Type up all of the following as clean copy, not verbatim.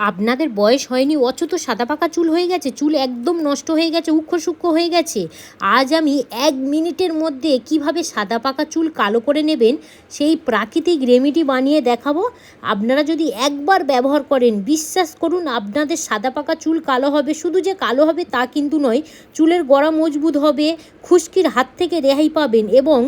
আপনাদের বয়স হয়নি অথচ সাদা পাকা চুল হয়ে গেছে, চুল একদম নষ্ট হয়ে গেছে, উখ্য সূক্ষ্ম হয়ে গেছে। আজ আমি 1 মিনিটের মধ্যে কিভাবে সাদা পাকা চুল কালো করে নেবেন সেই প্রাকৃতিক রেমেডি বানিয়ে দেখাবো। আপনারা যদি একবার ব্যবহার করেন, বিশ্বাস করুন আপনাদের সাদা পাকা চুল কালো হবে। শুধু যে কালো হবে তা কিন্তু নয়, চুলের গোড়া মজবুত হবে, খুশকির হাত থেকে রেহাই পাবেন এবং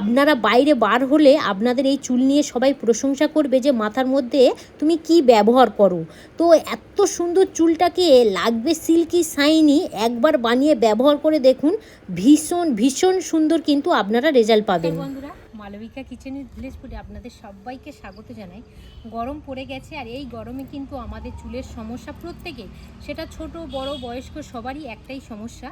আপনারা বাইরে বার হলে আপনাদের এই চুল নিয়ে সবাই প্রশংসা করবে যে মাথার মধ্যে তুমি কি ব্যবহার করো। তো এত সুন্দর চুলটাকে লাগবে সিল্কি শাইনি, একবার বানিয়ে ব্যবহার করে দেখুন, ভীষণ ভীষণ সুন্দর কিন্তু আপনারা রেজাল্ট পাবেন। বন্ধুরা, মালবিকা কিচেনের ভিলেজ ফুডে আপনাদের সবাইকে স্বাগত জানাই। গরম পড়ে গেছে আর এই গরমে কিন্তু আমাদের চুলের সমস্যা প্রত্যেকে, সেটা ছোট বড় বয়স্ক সবারই একটাই সমস্যা,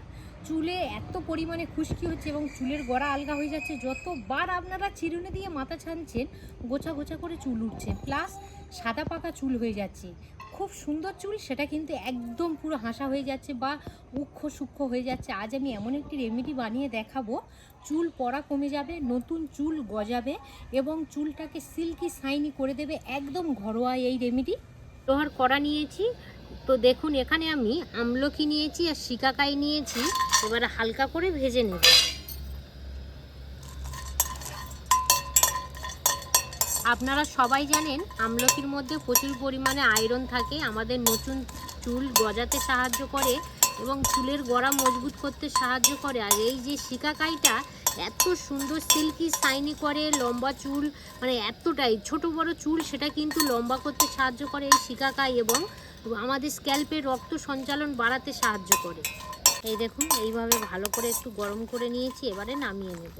চুলে এত পরিমাণে খুশকি হচ্ছে এবং চুলের গোড়া আলগা হয়ে যাচ্ছে। যতবার আপনারা চিরুনি দিয়ে মাথা ছানছেন গোছা গোছা করে চুল উঠছে, প্লাস সাদা পাকা চুল হয়ে যাচ্ছে। খুব সুন্দর চুল সেটা কিন্তু একদম পুরো হাসা হয়ে যাচ্ছে বা উখ্য সূক্ষ্ম হয়ে যাচ্ছে। আজ আমি এমন একটি রেমেডি বানিয়ে দেখাবো, চুল পড়া কমে যাবে, নতুন চুল গজাবে এবং চুলটাকে সিল্কি শাইনি করে দেবে। একদম ঘরোয়া এই রেমেডি। লোহার কড়া নিয়েছি, তো দেখুন এখানে আমি আমলকি নিয়েছি আর শিকাকাই নিয়েছি। এবারে হালকা করে ভেজে নেব। আপনারা সবাই জানেন আমলকির মধ্যে প্রচুর পরিমাণে আয়রন থাকে, আমাদের নতুন চুল গজাতে সাহায্য করে এবং চুলের গোড়া মজবুত করতে সাহায্য করে। আর এই যে শিকাকাইটা এত সুন্দর সিল্কি শাইনি করে, লম্বা চুল মানে এতটাই ছোট বড় চুল সেটা কিন্তু লম্বা করতে সাহায্য করে এই শিকাকাই, এবং আমাদের স্ক্যাল্পের রক্ত সঞ্চালন বাড়াতে সাহায্য করে। এই দেখুন এইভাবে ভালো করে একটু গরম করে নিয়েছি, এবারে নামিয়ে নেব।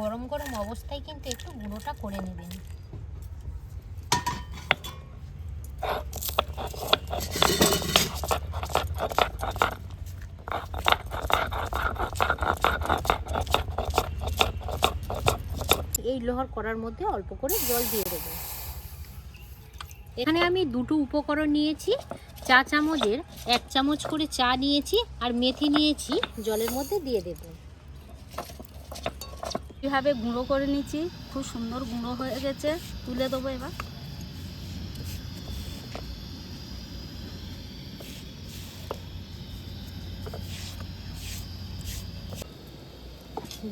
গরম গরম অবস্থায় কিন্তু একটু গুঁড়োটা করে নেবেন। এই লোহার কড়ার মধ্যে অল্প করে জল দিয়ে দেবো। এখানে আমি দুটো উপকরণ নিয়েছি, চা চামচের 1 চামচ করে চা নিয়েছি আর মেথি নিয়েছি, জলের মধ্যে দিয়ে দেব। এভাবে গুঁড়ো করে নিচ্ছি, খুব সুন্দর গুঁড়ো হয়ে গেছে, তুলে দেবো এবার।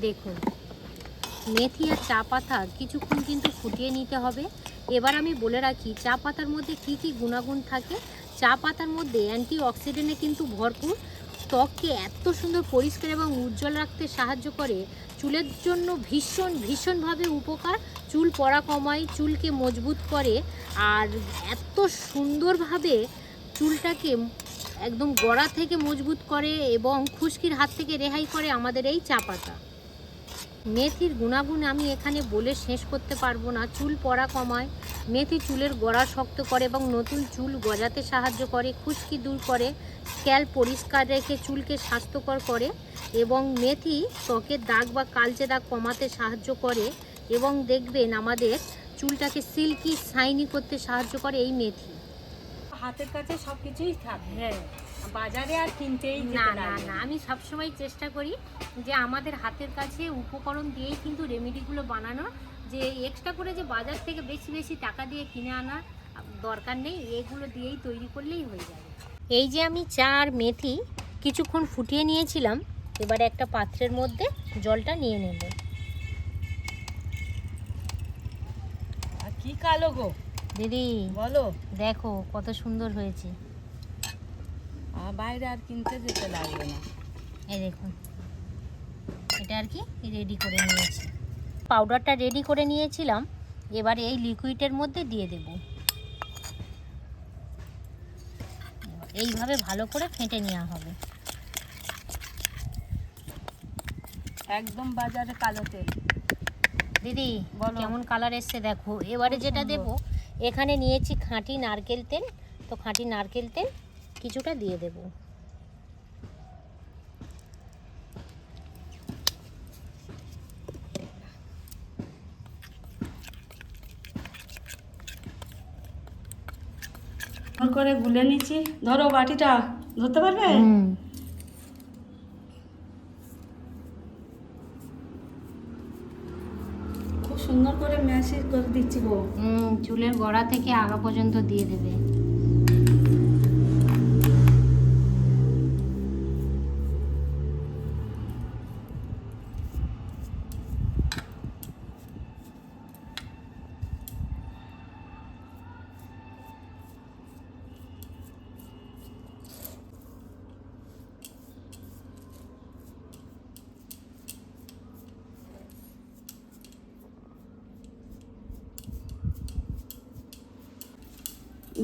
দেখুন মেথি আর চা পাতা কিছুক্ষণ কিন্তু ফুটিয়ে নিতে হবে। এবার আমি বলে রাখি চা পাতার মধ্যে কি কি গুণাগুণ থাকে। চা পাতার মধ্যে অ্যান্টিঅক্সিডেন্টে কিন্তু ভরপুর, ত্বককে এত সুন্দর পরিষ্কার এবং উজ্জ্বল রাখতে সাহায্য করে, চুলের জন্য ভীষণ ভীষণভাবে উপকার, চুল পড়া কমায়, চুলকে মজবুত করে আর এত সুন্দরভাবে চুলটাকে একদম গোড়া থেকে মজবুত করে এবং খুশকির হাত থেকে রেহাই করে আমাদের এই চা পাতা। মেথির গুণাগুণ আমি এখানে বলে শেষ করতে পারবো না। চুল পড়া কমায়, মেথি চুলের গোড়া শক্ত করে এবং নতুন চুল গজাতে সাহায্য করে, খুশকি দূর করে, স্ক্যাল্প পরিষ্কার রেখে চুলকে স্বাস্থ্যকর করে এবং মেথি ত্বকের দাগ বা কালচে দাগ কমাতে সাহায্য করে এবং দেখবেন আমাদের চুলটাকে সিল্কি শাইনি করতে সাহায্য করে এই মেথি। হাতের কাছে সব কিছুই থাকে, হ্যাঁ, বাজারে আর কিনতেই না না না, আমি সবসময় চেষ্টা করি যে আমাদের হাতের কাছে উপকরণ দিয়েই কিন্তু রেমেডিগুলো বানানোর, যে এক্সট্রা করে যে বাজার থেকে বেশি বেশি টাকা দিয়ে কিনে আনার দরকার নেই, এগুলো দিয়েই তৈরি করলেই হয়ে যাবে। এই যে আমি চা আর মেথি কিছুক্ষণ ফুটিয়ে নিয়েছিলাম, এবারে একটা পাত্রের মধ্যে জলটা নিয়ে নেব। আর কি কালো গো দিদি বলো, দেখো কত সুন্দর হয়েছে। বাইরে আর কিনতে যেতে লাগবে না। এই দেখুন এটা আর কি রেডি করে নিয়েছি, পাউডারটা রেডি করে নিয়েছিলাম, এবারে এই লিকুইডের মধ্যে দিয়ে দেব। এইভাবে ভালো করে ফেটে নেওয়া হবে। একদম বাজারে কালো তেল। দিদি বলো। কেমন কালার এসছে দেখো। এবারে যেটা দেব, এখানে নিয়েছি খাঁটি নারকেল তেল, তো খাঁটি নারকেল তেল কিছুটা দিয়ে দেব। ভালো করে গুলে নিচ্ছি, ধরো বাটিটা ধরতে পারবে? খুব সুন্দর করে ম্যাশিং করে দিচ্ছি গো। চুলের গোড়া থেকে আগা পর্যন্ত দিয়ে দেবে।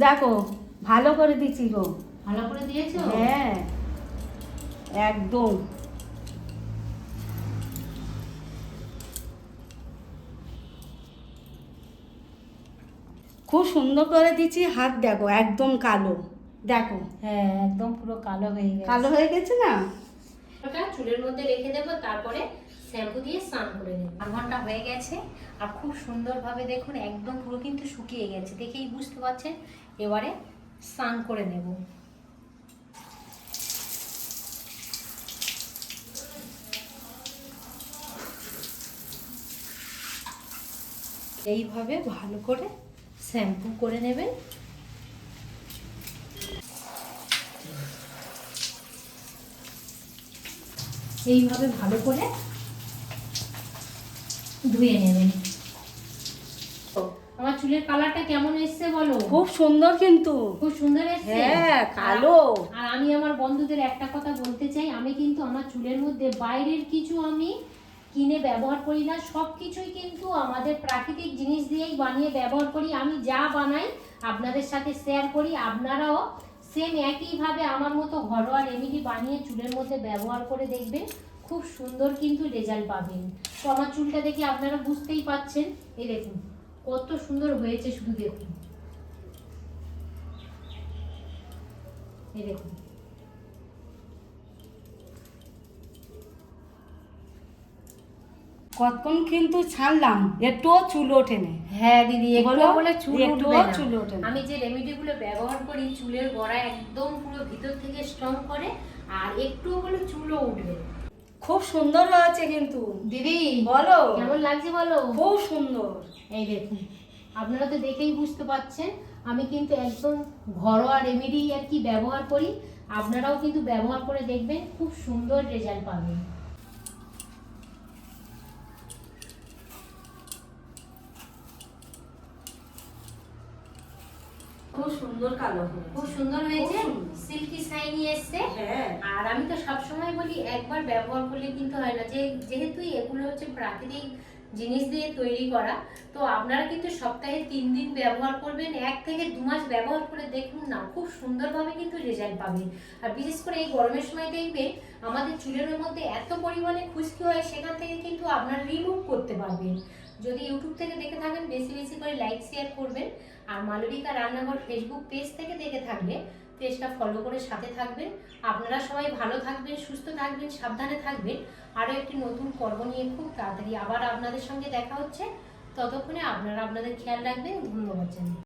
দেখো ভালো করে দিচ্ছি গো। ভালো করে দিয়েছো? হ্যাঁ একদম। খুব সুন্দর করে দিচ্ছি। হাত দেখো একদম কালো, দেখো। হ্যাঁ একদম পুরো কালো হয়ে গেছে। কালো হয়ে গেছে না? ওটা চুলের মধ্যে রেখে দেবো, তারপরে শ্যাম্পু দিয়ে স্নান করে নেব। 8 ঘন্টা হয়ে গেছে আর খুব সুন্দরভাবে দেখুন একদম পুরো কিন্তু শুকিয়ে গেছে, দেখেই বুঝতে পারছেন। এবারে স্নান করে নেব। এইভাবে ভালো করে শ্যাম্পু করে নেবেন। এইভাবে ভালো করে ধুয়ে নেবেন। আমার চুলের কালারটা কেমন এসছে বলো? খুব সুন্দর কিন্তু। খুব সুন্দর এসছে। হ্যাঁ কালো। আর আমি আমার বন্ধুদের একটা কথা বলতে চাই, আমি কিন্তু আমার চুলের মধ্যে বাইরের কিছু আমি কিনে ব্যবহার করি না, সব কিছুই কিন্তু আমাদের প্রাকৃতিক জিনিস দিয়েই বানিয়ে ব্যবহার করি। আমি যা বানাই আপনাদের সাথে শেয়ার করি, আপনারাও সেম একইভাবে আমার মতো ঘরোয়া রেমেডি বানিয়ে চুলের মধ্যে ব্যবহার করে দেখবেন, খুব সুন্দর কিন্তু রেজাল্ট পাবেন। তো আমার চুলটা দেখে আপনারা বুঝতেই পাচ্ছেন, এই দেখুন কত সুন্দর হয়েছে, শুধু দেখুন, এই দেখুন। কতক্ষণ কিন্তু ছাড়লাম, একটুও চুল ওঠে না। হ্যাঁ দিদি, একটু বলো, বলে চুল একটুও উঠবে না। চুল ওঠে না। আমি যে রেমেডিগুলো ব্যবহার করি চুলের গোড়া একদম পুরো ভিতর থেকে স্ট্রং করে, আর একটুও বলে চুলও উঠবে। খুব সুন্দর হয়েছে কিন্তু। দিদি বলো কেমন লাগছে বলো? খুব সুন্দর। এই দেখুন, আপনারা তো দেখেই বুঝতে পাচ্ছেন আমি কিন্তু একদম ঘরোয়া রেমেডি আর কি ব্যবহার করি। আপনারাও কিন্তু ব্যবহার করে দেখবেন, খুব সুন্দর রেজাল্ট পাবেন। খুব সুন্দর কালো হয়েছে। খুব সুন্দর হয়েছে, খুব সুন্দর। সিল্কি শাইনি এসছে। হ্যাঁ। আর আমি তো সবসময় বলি একবার ব্যবহার করলে কিন্তু হয় না, যেহেতু এগুলো হচ্ছে প্রাকৃতিক জিনিস দিয়ে তৈরি করা, তো আপনারা কিন্তু সপ্তাহে 3 দিন ব্যবহার করবেন, 1 থেকে 2 মাস ব্যবহার করে দেখুন না, খুব সুন্দরভাবে কিন্তু রেজাল্ট পাবেন। আর বিশেষ করে এই গরমের সময় দেখবেন আমাদের চুলের মধ্যে এত পরিমাণে খুশকি হয়, সেখান থেকে কিন্তু আপনারা রিমুভ করতে পারবেন। যদি ইউটিউব থেকে দেখে থাকেন বেশি বেশি করে লাইক শেয়ার করবেন, আর মালবিকা রান্নাঘর ফেসবুক পেজ থেকে দেখে থাকলে পেজটা ফলো করে সাথে থাকবেন। আপনারা সবাই ভালো থাকবেন, সুস্থ থাকবেন, সাবধানে থাকবেন। আরও একটি নতুন পর্ব নিয়ে খুব তাড়াতাড়ি আবার আপনাদের সঙ্গে দেখা হচ্ছে। ততক্ষণে আপনারা আপনাদের খেয়াল রাখবেন। ধন্যবাদ জানাই।